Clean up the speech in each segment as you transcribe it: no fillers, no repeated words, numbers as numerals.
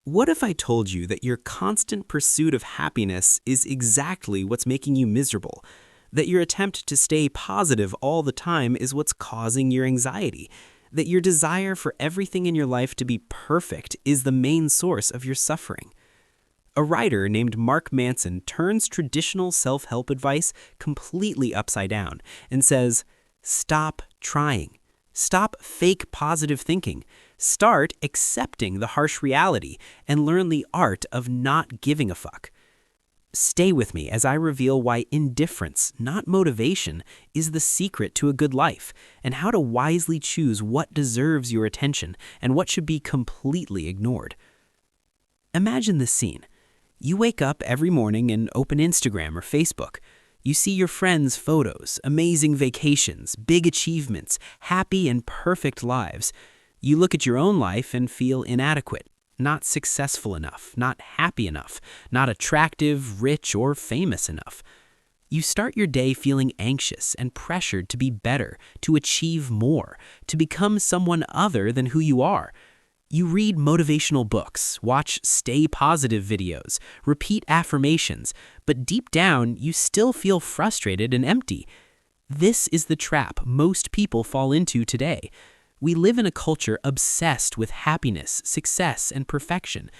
What if I told you that your constant pursuit of happiness is exactly what's making you miserable? That your attempt to stay positive all the time is what's causing your anxiety? That your desire for everything in your life to be perfect is the main source of your suffering? A writer named Mark Manson turns traditional self-help advice completely upside down and says, "Stop trying. Stop fake positive thinking. Start accepting the harsh reality and learn the art of not giving a fuck." Stay with me as I reveal why indifference, not motivation, is the secret to a good life, and how to wisely choose what deserves your attention and what should be completely ignored. Imagine this scene. You wake up every morning and open Instagram or Facebook. You see your friends' photos, amazing vacations, big achievements, happy and perfect lives. You look at your own life and feel inadequate, not successful enough, not happy enough, not attractive, rich, or famous enough. You start your day feeling anxious and pressured to be better, to achieve more, to become someone other than who you are. You read motivational books, watch stay positive videos, repeat affirmations, but deep down, you still feel frustrated and empty. This is the trap most people fall into today. We live in a culture obsessed with happiness, success, and perfection.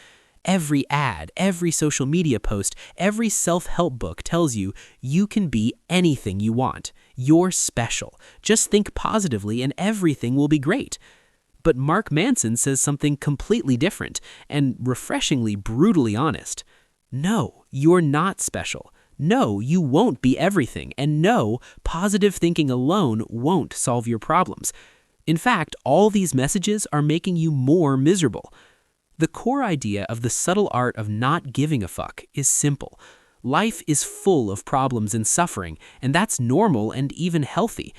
Every ad, every social media post, every self-help book tells you you can be anything you want. You're special. Just think positively and everything will be great. But Mark Manson says something completely different and refreshingly brutally honest. No, you're not special. No, you won't be everything. And no, positive thinking alone won't solve your problems. In fact, all these messages are making you more miserable. The core idea of the subtle art of not giving a fuck is simple. Life is full of problems and suffering, and that's normal and even healthy.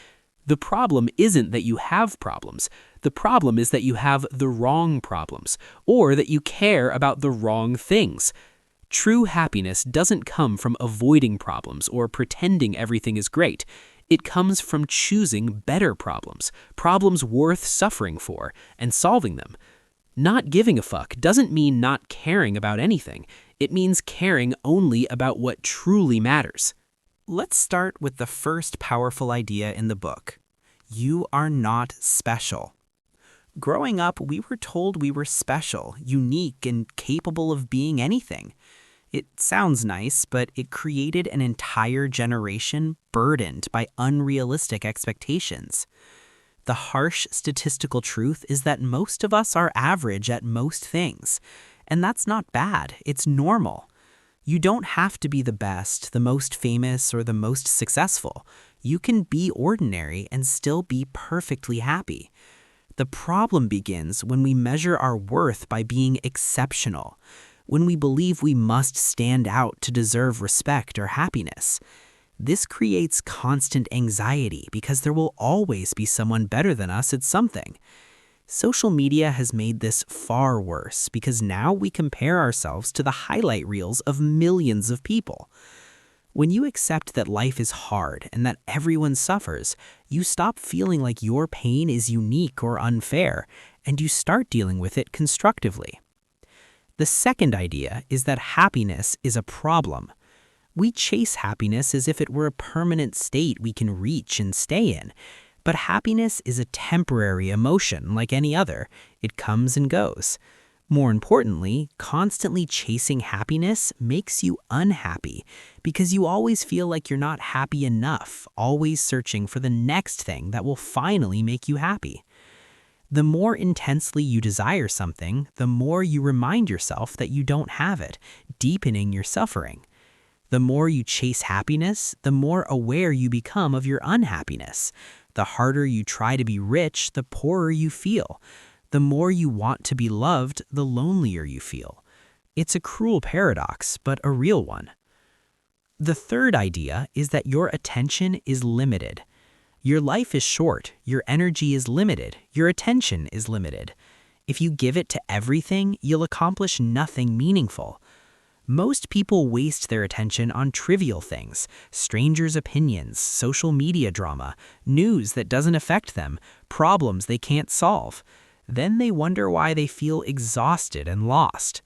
The problem isn't that you have problems. The problem is that you have the wrong problems, or that you care about the wrong things. True happiness doesn't come from avoiding problems or pretending everything is great. It comes from choosing better problems, problems worth suffering for, and solving them. Not giving a fuck doesn't mean not caring about anything. It means caring only about what truly matters. Let's start with the first powerful idea in the book. You are not special. Growing up, we were told we were special, unique, and capable of being anything. It sounds nice, but it created an entire generation burdened by unrealistic expectations. The harsh statistical truth is that most of us are average at most things. And that's not bad, it's normal. You don't have to be the best, the most famous, or the most successful. You can be ordinary and still be perfectly happy. The problem begins when we measure our worth by being exceptional, when we believe we must stand out to deserve respect or happiness. This creates constant anxiety because there will always be someone better than us at something. Social media has made this far worse because now we compare ourselves to the highlight reels of millions of people. When you accept that life is hard and that everyone suffers, you stop feeling like your pain is unique or unfair, and you start dealing with it constructively. The second idea is that happiness is a problem. We chase happiness as if it were a permanent state we can reach and stay in. But happiness is a temporary emotion like any other. It comes and goes. More importantly, constantly chasing happiness makes you unhappy because you always feel like you're not happy enough, always searching for the next thing that will finally make you happy. The more intensely you desire something, the more you remind yourself that you don't have it, deepening your suffering. The more you chase happiness, the more aware you become of your unhappiness. The harder you try to be rich, the poorer you feel. The more you want to be loved, the lonelier you feel. It's a cruel paradox, but a real one. The third idea is that your attention is limited. Your life is short, your energy is limited, your attention is limited. If you give it to everything, you'll accomplish nothing meaningful. Most people waste their attention on trivial things, strangers' opinions, social media drama, news that doesn't affect them, problems they can't solve. Then they wonder why they feel exhausted and lost.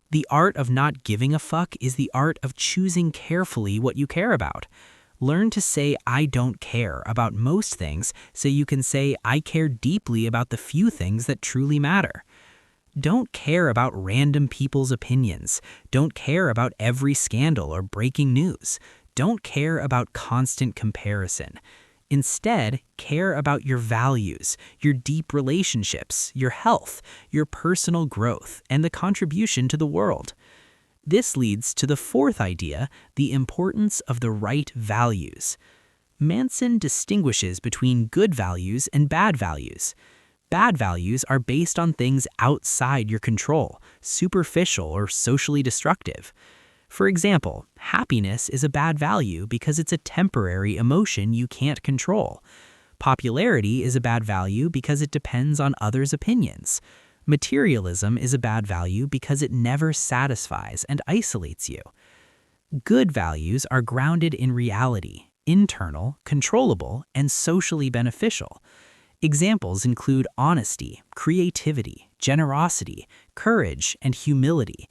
The art of not giving a fuck is the art of choosing carefully what you care about. Learn to say I don't care about most things so you can say I care deeply about the few things that truly matter. Don't care about random people's opinions. Don't care about every scandal or breaking news. Don't care about constant comparison. Instead, care about your values, your deep relationships, your health, your personal growth, and the contribution to the world. This leads to the fourth idea, the importance of the right values. Manson distinguishes between good values and bad values. Bad values are based on things outside your control, superficial or socially destructive. For example, happiness is a bad value because it's a temporary emotion you can't control. Popularity is a bad value because it depends on others' opinions. Materialism is a bad value because it never satisfies and isolates you. Good values are grounded in reality, internal, controllable, and socially beneficial. Examples include honesty, creativity, generosity, courage, and humility.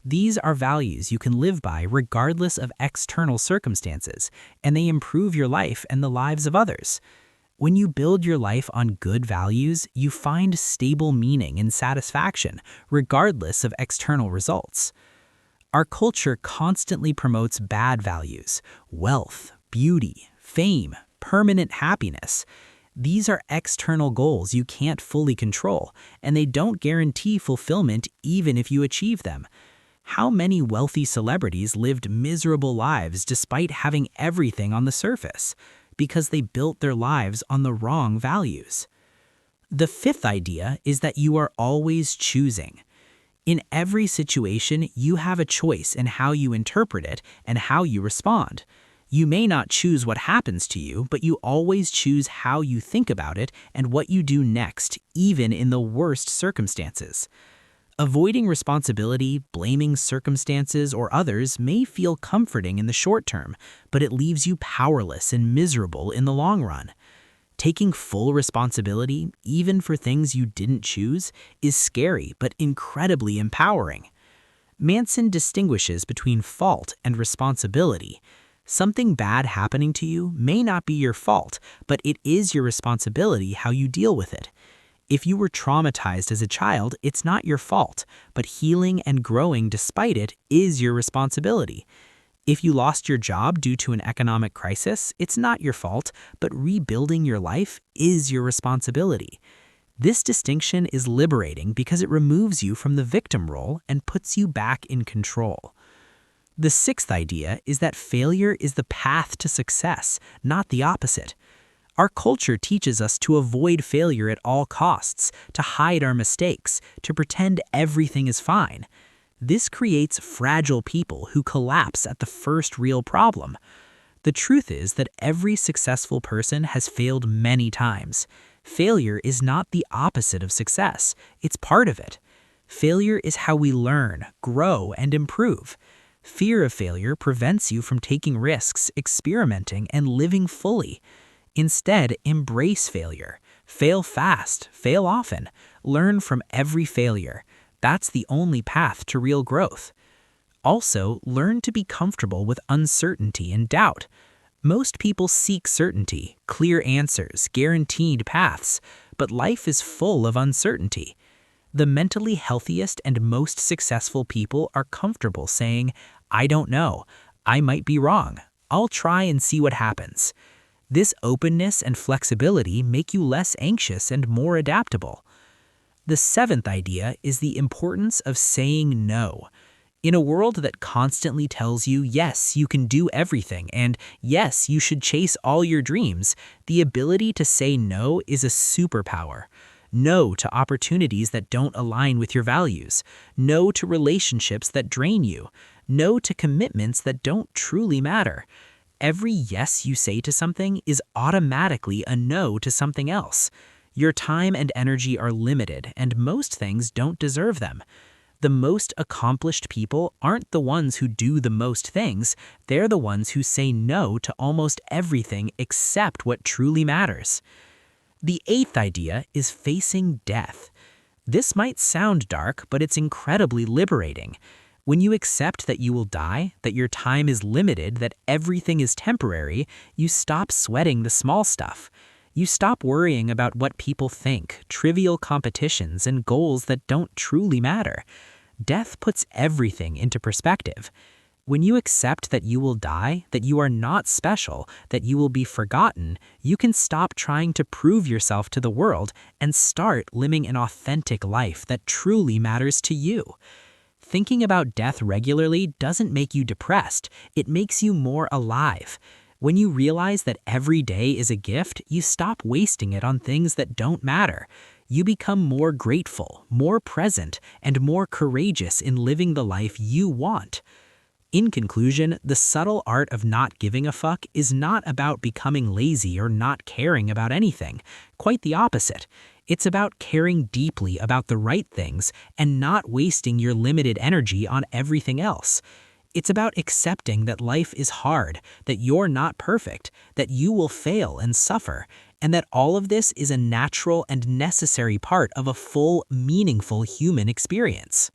These are values you can live by regardless of external circumstances, and they improve your life and the lives of others. When you build your life on good values, you find stable meaning and satisfaction, regardless of external results. Our culture constantly promotes bad values: wealth, beauty, fame, permanent happiness. These are external goals you can't fully control, and they don't guarantee fulfillment even if you achieve them. How many wealthy celebrities lived miserable lives despite having everything on the surface? Because they built their lives on the wrong values. The fifth idea is that you are always choosing. In every situation, you have a choice in how you interpret it and how you respond. You may not choose what happens to you, but you always choose how you think about it and what you do next, even in the worst circumstances. Avoiding responsibility, blaming circumstances or others may feel comforting in the short term, but it leaves you powerless and miserable in the long run. Taking full responsibility, even for things you didn't choose, is scary but incredibly empowering. Manson distinguishes between fault and responsibility. Something bad happening to you may not be your fault, but it is your responsibility how you deal with it. If you were traumatized as a child, it's not your fault, but healing and growing despite it is your responsibility. If you lost your job due to an economic crisis, it's not your fault, but rebuilding your life is your responsibility. This distinction is liberating because it removes you from the victim role and puts you back in control. The sixth idea is that failure is the path to success, not the opposite. Our culture teaches us to avoid failure at all costs, to hide our mistakes, to pretend everything is fine. This creates fragile people who collapse at the first real problem. The truth is that every successful person has failed many times. Failure is not the opposite of success, it's part of it. Failure is how we learn, grow, and improve. Fear of failure prevents you from taking risks, experimenting, and living fully. Instead, embrace failure. Fail fast, fail often. Learn from every failure. That's the only path to real growth. Also, learn to be comfortable with uncertainty and doubt. Most people seek certainty, clear answers, guaranteed paths, but life is full of uncertainty. The mentally healthiest and most successful people are comfortable saying, "I don't know. I might be wrong. I'll try and see what happens." This openness and flexibility make you less anxious and more adaptable. The seventh idea is the importance of saying no. In a world that constantly tells you, yes, you can do everything, and yes, you should chase all your dreams, the ability to say no is a superpower. No to opportunities that don't align with your values. No to relationships that drain you. No to commitments that don't truly matter. Every yes you say to something is automatically a no to something else. Your time and energy are limited, and most things don't deserve them. The most accomplished people aren't the ones who do the most things, they're the ones who say no to almost everything except what truly matters. The eighth idea is facing death. This might sound dark, but it's incredibly liberating. When you accept that you will die, that your time is limited, that everything is temporary, you stop sweating the small stuff. You stop worrying about what people think, trivial competitions, and goals that don't truly matter. Death puts everything into perspective. When you accept that you will die, that you are not special, that you will be forgotten, you can stop trying to prove yourself to the world and start living an authentic life that truly matters to you. Thinking about death regularly doesn't make you depressed, it makes you more alive. When you realize that every day is a gift, you stop wasting it on things that don't matter. You become more grateful, more present, and more courageous in living the life you want. In conclusion, the subtle art of not giving a fuck is not about becoming lazy or not caring about anything. Quite the opposite. It's about caring deeply about the right things and not wasting your limited energy on everything else. It's about accepting that life is hard, that you're not perfect, that you will fail and suffer, and that all of this is a natural and necessary part of a full, meaningful human experience.